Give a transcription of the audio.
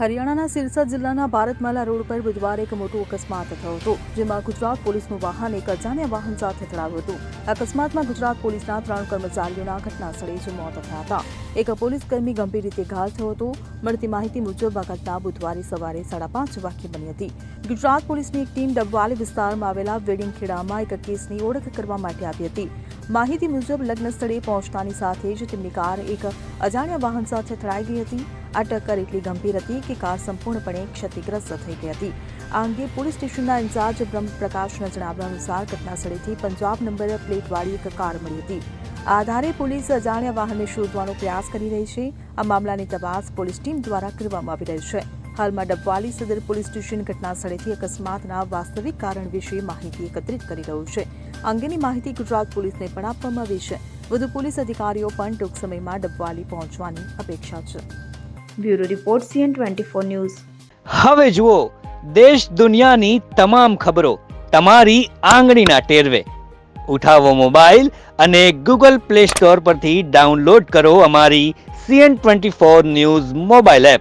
હરિયાણાના સિરસા જિલ્લાના ભારતમાલા રોડ પર બુધવારે એક મોટો અકસ્માત થયો હતો, જેમાં ગુજરાત પોલીસનું વાહન એક અજાણ્યા વાહન સાથે અથડાયું હતું. અકસ્માતમાં ગુજરાત પોલીસના 3 કર્મચારીઓના ઘટનાસ્થળે જ મોત થયા હતા. એક પોલીસકર્મી ગંભીર રીતે ઘાયલ થયો હતો. મળતી માહિતી મુજબ આ ઘટના બુધવારે સવારે 5:30 વાગ્યે બની હતી. ગુજરાત પોલીસની એક ટીમ ડબવાલી વિસ્તારમાં આવેલા વેડિંગ-ખેડામાં એક કેસની ઓળખ કરવા માટે આવી હતી. માહિતી મુજબ લગ્ન સ્થળે પહોંચતાની સાથે જ તેમની કાર એક અજાણ્યા વાહન સાથે અથડાઈ ગઈ હતી. આ ટક્કર એટલી ગંભીર હતી કે કાર સંપૂર્ણપણે ક્ષતિગ્રસ્ત થઈ ગઈ હતી. આ અંગે પોલીસ સ્ટેશનના ઇન્ચાર્જ બ્રહ્મપ્રકાશના જણાવ્યા અનુસાર ઘટનાસ્થળેથી પંજાબ નંબર પ્લેટવાળી એક કાર મળી હતી. આ આધારે પોલીસ અજાણ્યા વાહનને શોધવાનો પ્રયાસ કરી રહી છે. આ મામલાની તપાસ પોલીસ ટીમ દ્વારા કરવામાં આવી રહી છે. હાલમાં ડબવાલી સદર પોલીસ સ્ટેશન ઘટનાસ્થળેથી અકસ્માતના વાસ્તવિક કારણ વિશે માહિતી એકત્રિત કરી રહ્યું છે. અંગેની માહિતી ગુજરાત પોલીસને પણ આપવામાં આવી છે. વધુ પોલીસ અધિકારીઓ પણ ટૂંક સમયમાં ડબવાલી પહોંચવાની અપેક્ષા છે. Bureau report CN24 news. હવે જુઓ દેશ દુનિયાની તમામ ખબરો તમારી આંગળીના ટેરવે. ઉઠાવો મોબાઈલ અને Google Play Store પરથી ડાઉનલોડ કરો અમારી CN24 ન્યૂઝ મોબાઈલ એપ.